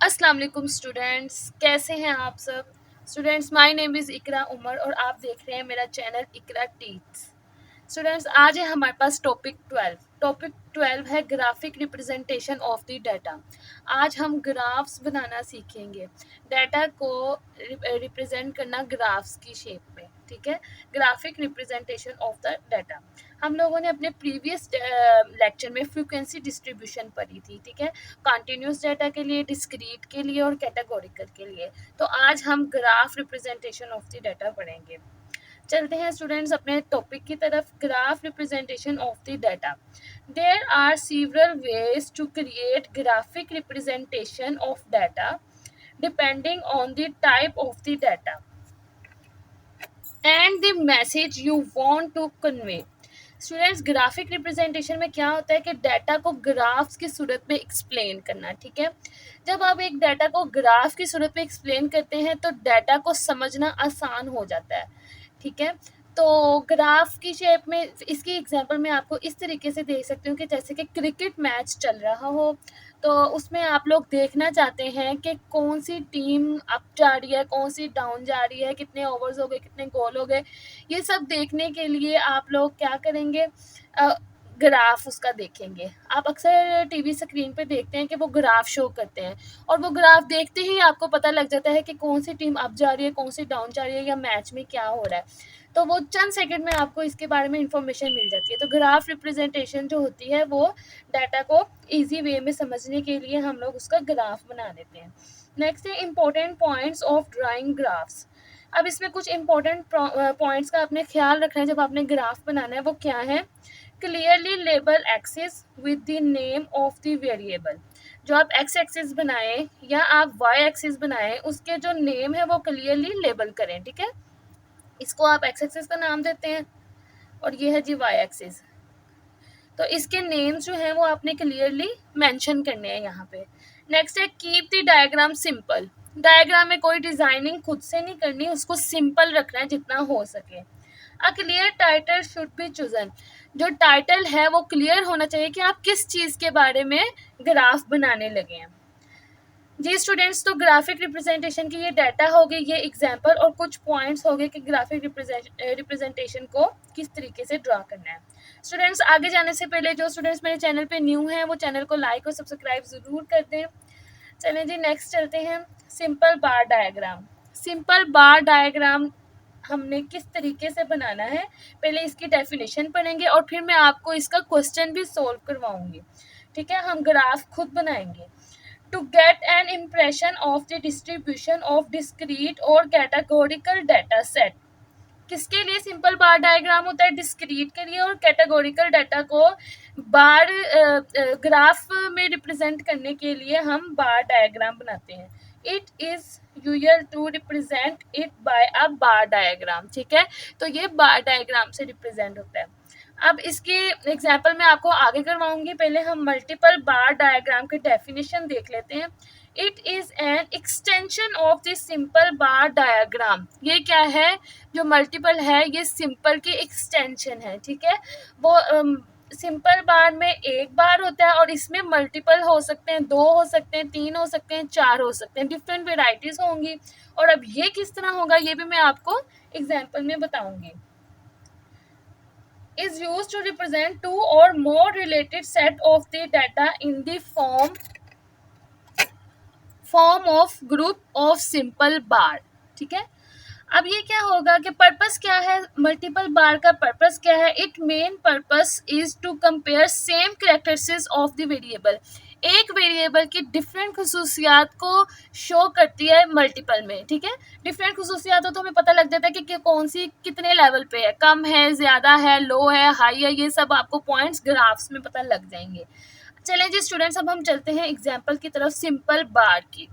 अस्सलाम वालेकुम स्टूडेंट्स, कैसे हैं आप सब। स्टूडेंट्स, माय नेम इज़ इकरा उमर और आप देख रहे हैं मेरा चैनल इकरा टीच। स्टूडेंट्स, आज है हमारे पास टॉपिक 12 है graphic representation of the data. आज हम ग्राफ्स बनाना सीखेंगे, डाटा को रिप्रेजेंट करना ग्राफ्स की शेप में। ठीक है, graphic representation of the data. हम लोगों ने अपने प्रीवियस लेक्चर में फ्रीक्वेंसी डिस्ट्रीब्यूशन पढ़ी थी। ठीक है, कॉन्टिन्यूस डाटा के लिए, डिस्क्रीट के लिए और कैटेगोरिकल के लिए। तो आज हम graph representation of the data पढ़ेंगे। चलते हैं स्टूडेंट्स अपने टॉपिक की तरफ। Graph representation of the data. There are several ways to create graphic representation of data depending on the type of the data and the message you want to convey. Students, graphic representation में क्या होता है कि data को graphs की सूरत में explain करना। ठीक है, जब आप एक डाटा को ग्राफ की सूरत में एक्सप्लेन करते हैं तो डाटा को समझना आसान हो जाता है। ठीक है, तो ग्राफ की शेप में इसकी एग्जांपल मैं आपको इस तरीके से दे सकती हूँ कि जैसे कि क्रिकेट मैच चल रहा हो, तो उसमें आप लोग देखना चाहते हैं कि कौन सी टीम अप जा रही है, कौन सी डाउन जा रही है, कितने ओवर्स हो गए, कितने गोल हो गए। ये सब देखने के लिए आप लोग क्या करेंगे, ग्राफ उसका देखेंगे। आप अक्सर टीवी स्क्रीन पे देखते हैं कि वो ग्राफ शो करते हैं और वो ग्राफ देखते ही आपको पता लग जाता है कि कौन सी टीम अप जा रही है, कौन सी डाउन जा रही है, या मैच में क्या हो रहा है। तो वो चंद सेकंड में आपको इसके बारे में इंफॉर्मेशन मिल जाती है। तो ग्राफ रिप्रेजेंटेशन जो होती है वो डाटा को ईजी वे में समझने के लिए हम लोग उसका ग्राफ बना देते हैं। नेक्स्ट है important points of drawing graphs. अब इसमें कुछ इंपॉर्टेंट पॉइंट्स का आपने ख्याल रखना है जब आपने ग्राफ बनाना है। वो क्या है? Clearly label axis with the name of the variable. जो आप एक्स एक्सिस बनाएं या आप वाई एक्सिस बनाएं, उसके जो नेम है वो क्लियरली लेबल करें। ठीक है, इसको आप एक्स एक्सिस का नाम देते हैं और ये है जी वाई एक्सिस। तो इसके नेम्स जो हैं वो आपने क्लियरली मेंशन करने हैं यहाँ पे। नेक्स्ट है keep the diagram simple. Diagram में कोई डिजाइनिंग खुद से नहीं करनी, उसको सिंपल रखना है जितना हो सके। A clear title should be chosen. जो टाइटल है वो क्लियर होना चाहिए कि आप किस चीज़ के बारे में ग्राफ बनाने लगे हैं। जी स्टूडेंट्स, तो ग्राफिक रिप्रेजेंटेशन की ये डाटा हो गई, ये एग्जांपल और कुछ पॉइंट्स हो गए कि ग्राफिक रिप्रेजेंटेशन को किस तरीके से ड्रा करना है। स्टूडेंट्स, आगे जाने से पहले जो स्टूडेंट्स मेरे चैनल पे न्यू हैं वो चैनल को लाइक और सब्सक्राइब ज़रूर कर दें। चलें जी, नेक्स्ट चलते हैं। सिंपल बार डायग्राम। सिंपल बार डायग्राम हमने किस तरीके से बनाना है, पहले इसकी डेफिनेशन पढ़ेंगे और फिर मैं आपको इसका क्वेश्चन भी सोल्व करवाऊंगी। ठीक है, हम ग्राफ खुद बनाएंगे। To get an impression of the distribution of discrete और categorical data set। किसके लिए सिंपल बार डायग्राम होता है? डिस्क्रीट के लिए। और कैटेगोरिकल डाटा को बार ग्राफ में रिप्रेजेंट करने के लिए हम बार डायग्राम बनाते हैं। It is usual to represent it by a bar diagram. ठीक है, तो ये बार डायग्राम से रिप्रेजेंट होता है। अब इसकी एग्जाम्पल मैं आपको आगे करवाऊंगी, पहले हम मल्टीपल बार डायग्राम की डेफिनेशन देख लेते हैं। It is an extension of the simple bar diagram. ये क्या है? जो मल्टीपल है ये सिंपल की एक्सटेंशन है। ठीक है, वो सिंपल बार में एक बार होता है और इसमें मल्टीपल हो सकते हैं, 2 हो सकते हैं, 3 हो सकते हैं, 4 हो सकते हैं, डिफरेंट वेराइटीज होंगी। और अब ये किस तरह होगा ये भी मैं आपको एग्जाम्पल में बताऊंगी। Is used to represent two or more related set of the data in the form of group of simple bar। ठीक है, अब ये क्या होगा कि पर्पस क्या है? मल्टीपल बार का पर्पस क्या है? It main purpose is to compare same characteristics of the variable. एक वेरिएबल की डिफरेंट खसूसियात को शो करती है मल्टीपल में। ठीक है, डिफरेंट खसूसियात हो तो हमें पता लग जाता है कि कौन सी कितने लेवल पे है, कम है, ज़्यादा है, लो है, हाई है। ये सब आपको पॉइंट्स ग्राफ्स में पता लग जाएंगे। चलें जी स्टूडेंट्स, अब हम चलते हैं एग्जाम्पल की तरफ सिंपल बार की।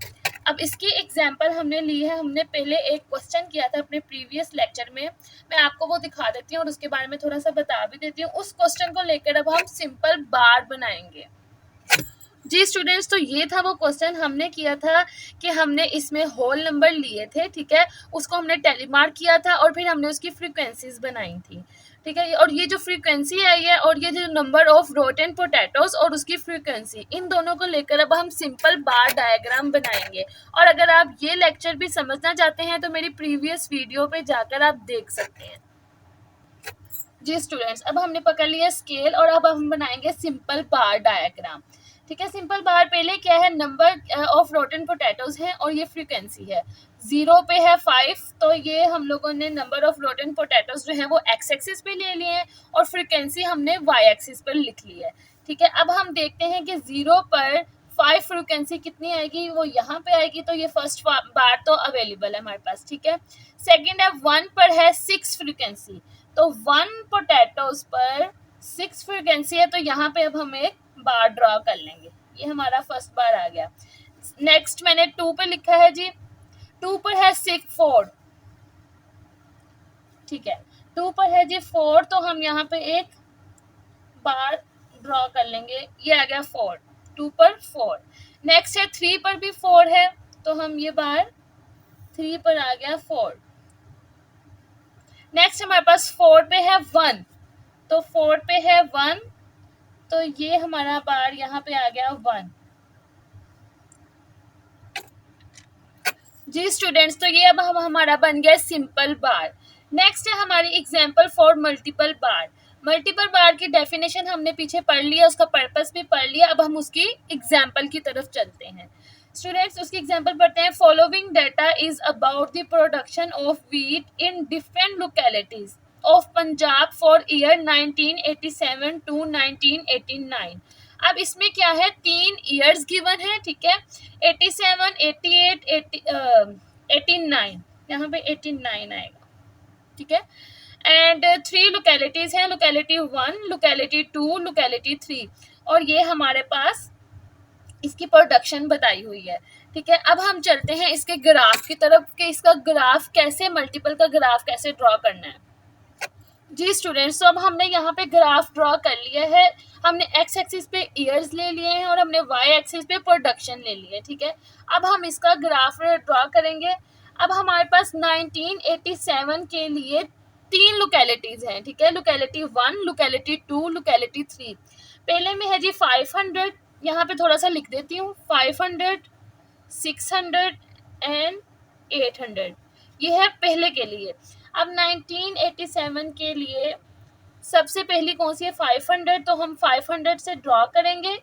अब इसकी एग्जाम्पल हमने ली है, हमने पहले एक क्वेश्चन किया था अपने प्रीवियस लेक्चर में। मैं आपको वो दिखा देती हूँ और उसके बारे में थोड़ा सा बता भी देती हूँ। उस क्वेश्चन को लेकर अब हम सिंपल बार बनाएंगे। जी स्टूडेंट्स, तो ये था वो क्वेश्चन हमने किया था कि हमने इसमें होल नंबर लिए थे। ठीक है, उसको हमने टेलीमार्क किया था और फिर हमने उसकी फ्रीक्वेंसीज बनाई थी। ठीक है। और ये जो फ्रीक्वेंसी आई है और ये जो नंबर ऑफ रोटन पोटैटोज और उसकी फ्रीक्वेंसी, इन दोनों को लेकर अब हम सिंपल बार डायग्राम बनाएंगे। और अगर आप ये लेक्चर भी समझना चाहते हैं तो मेरी प्रीवियस वीडियो पे जाकर आप देख सकते हैं। जी स्टूडेंट्स, अब हमने पकड़ लिया स्केल और अब हम बनाएंगे सिंपल बार डायग्राम। ठीक है, सिंपल बार पहले क्या है, नंबर ऑफ रोटन पोटैटोज है और ये फ्रीक्वेंसी है। 0 पे है 5, तो ये हम लोगों ने नंबर ऑफ रोटन पोटैटोज जो है वो एक्स एक्सिस पे ले लिए हैं और फ्रीक्वेंसी हमने वाई एक्सिस पर लिख ली है। ठीक है, अब हम देखते हैं कि 0 पर 5 फ्रीक्वेंसी कितनी आएगी, वो यहाँ पे आएगी, तो ये फर्स्ट बार तो अवेलेबल है हमारे पास। ठीक है, सेकेंड है 1 पर है 6 फ्रीक्वेंसी, तो 1 पोटैटोज पर 6 फ्रीक्वेंसी है, तो यहाँ पे अब हम एक बार ड्रॉ कर लेंगे। ये हमारा फर्स्ट बार आ गया। नेक्स्ट मैंने 2 पे लिखा है जी, 2 पर है 6 4, ठीक है, 2 पर है जी 4, तो हम यहाँ पे एक बार ड्रॉ कर लेंगे। ये आ गया 4, 2 पर 4। नेक्स्ट है 3 पर भी 4 है, तो हम ये बार 3 पर आ गया 4। नेक्स्ट हमारे पास 4 पे है 1, तो 4 पे है 1, तो ये हमारा बार यहाँ पे आ गया 1। जी स्टूडेंट्स, तो ये अब हमारा बन गया सिंपल बार। नेक्स्ट है हमारी example for multiple bar. Multiple bar की डेफिनेशन हमने पीछे पढ़ लिया, उसका पर्पस भी पढ़ लिया। अब हम उसकी एग्जांपल की तरफ चलते हैं। स्टूडेंट्स, उसकी एग्जांपल पढ़ते हैं। Following data is about the production of wheat in different localities of Punjab for year 1987 to 1989। अब इसमें क्या है, 3 ईयर्स गिवन है। ठीक है, 87, 88, 89, यहाँ पे 89 आएगा। ठीक है, एंड 3 लोकेलिटीज हैं, लोकेलिटी 1, लोकेलिटी 2, लोकेलिटी 3, और ये हमारे पास इसकी प्रोडक्शन बताई हुई है। ठीक है, अब हम चलते हैं इसके ग्राफ की तरफ कि इसका ग्राफ कैसे, मल्टीपल का ग्राफ कैसे ड्रॉ करना है। जी स्टूडेंट्स, तो अब हमने यहाँ पे ग्राफ ड्रॉ कर लिया है। हमने एक्स एक्सिस पे ईयर्स ले लिए हैं और हमने वाई एक्सिस पे प्रोडक्शन ले लिया है। ठीक है, अब हम इसका ग्राफ ड्रॉ करेंगे। अब हमारे पास 1987 के लिए 3 लोकेलिटीज हैं। ठीक है, लोकेलिटी 1, लोकेलिटी 2, लोकेलिटी 3। पहले में है जी 500, यहाँ पे थोड़ा सा लिख देती हूँ, 500, 600 एंड 800, ये है पहले के लिए। अब 1987 के लिए सबसे पहली कौन सी है, 500, तो हम 500 से ड्रॉ करेंगे।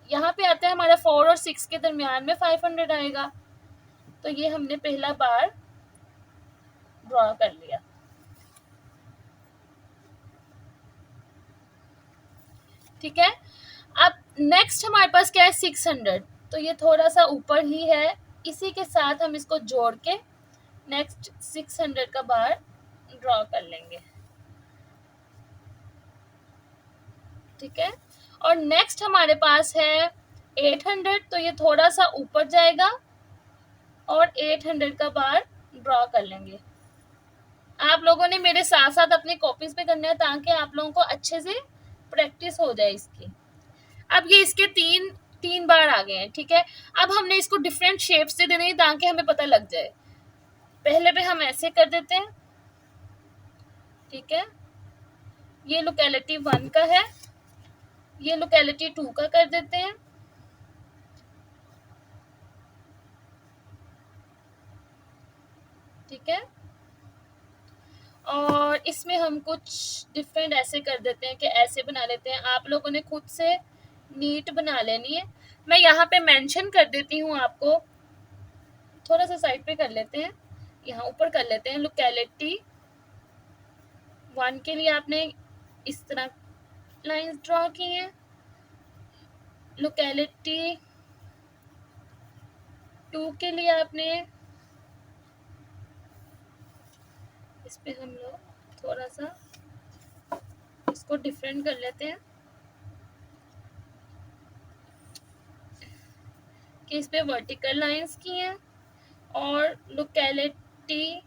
यहाँ पे आते हैं हमारा 4 और 6 के दरमियान में 500 आएगा, तो ये हमने पहला बार ड्रॉ कर लिया। ठीक है, अब नेक्स्ट हमारे पास क्या है, 600, तो ये थोड़ा सा ऊपर ही है, इसी के साथ हम इसको जोड़ के नेक्स्ट 600 का बार ड्रॉ कर लेंगे। ठीक है, और नेक्स्ट हमारे पास है 800, तो ये थोड़ा सा ऊपर जाएगा और 800 का बार ड्रॉ कर लेंगे। आप लोगों ने मेरे साथ साथ अपनी कॉपीज पे करना है ताकि आप लोगों को अच्छे से प्रैक्टिस हो जाए इसकी। अब ये इसके तीन बार आ गए हैं। ठीक है, अब हमने इसको डिफरेंट शेप्स से देने ताकि हमें पता लग जाए। पहले पे हम ऐसे कर देते हैं। ठीक है, ये लोकेलिटी 1 का है, ये लोकेलिटी 2 का कर देते हैं। ठीक है, और इसमें हम कुछ डिफरेंट ऐसे कर देते हैं कि ऐसे बना लेते हैं। आप लोगों ने खुद से नीट बना लेनी है। मैं यहाँ पे मेंशन कर देती हूँ आपको, थोड़ा सा साइड पे कर लेते हैं, यहाँ ऊपर कर लेते हैं। लोकेलिटी 1 के लिए आपने इस तरह लाइंस ड्रॉ की हैं। लोकेलिटी 2 के लिए आपने, इस पे हम लोग थोड़ा सा इसको डिफरेंट कर लेते हैं कि इस पे वर्टिकल लाइंस की हैं, और लोकेलिटी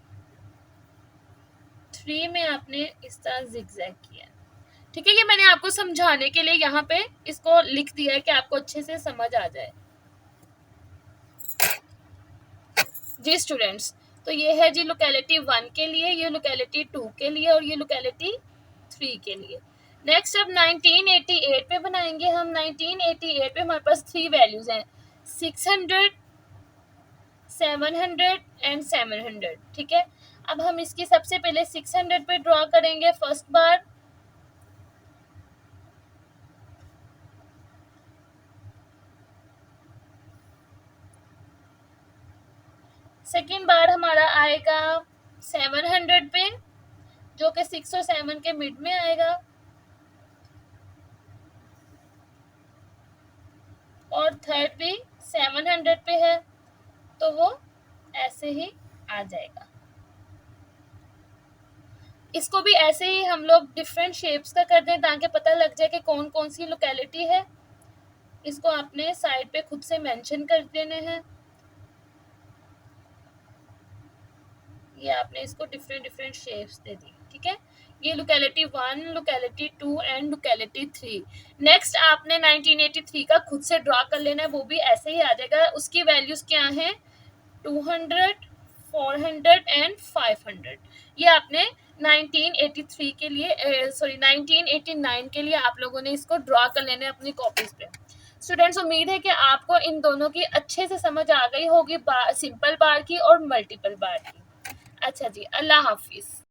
3 में आपने इस तरह जिगजैग किया है। ठीक है, ये मैंने आपको समझाने के लिए यहाँ पे इसको लिख दिया है कि आपको अच्छे से समझ आ जाए। जी स्टूडेंट्स, तो ये है जी लोकेलिटी 1 के लिए, ये लोकेलिटी 2 के लिए और ये लोकेलिटी 1983 के लिए। नेक्स्ट अब 1988 पे बनाएंगे हम। 1988 पे हमारे पास 3 वैल्यूज हैं, 600, 700 एंड 700, ठीक है। अब हम इसकी सबसे पहले 600 पे ड्रॉ करेंगे फर्स्ट बार, सेकेंड बार हमारा आएगा 700 पे, जो कि 6 और 7 के मिड में आएगा, और थर्ड भी 700 पे है, तो वो ऐसे ही आ जाएगा। इसको भी ऐसे ही हम लोग डिफरेंट शेप्स का कर दें ताकि पता लग जाए कि कौन कौन सी लोकेलिटी है। इसको आपने साइड पे खुद से मेंशन कर देने हैं। ये आपने इसको डिफरेंट डिफरेंट शेप्स दे दी, ठीक है। ये locality 1, locality 2 and locality 3। Next आपने 1983 का खुद से ड्रॉ कर लेना है, वो भी ऐसे ही आ जाएगा। उसकी वैल्यूज क्या हैं, 200, 400 एंड 500। ये आपने 1983 के लिए 1989 के लिए आप लोगों ने इसको ड्रॉ कर लेने अपनी कॉपीज पे। स्टूडेंट्स, उम्मीद है कि आपको इन दोनों की अच्छे से समझ आ गई होगी, सिंपल बार की और मल्टीपल बार की। अच्छा जी, अल्लाह हाफिज़।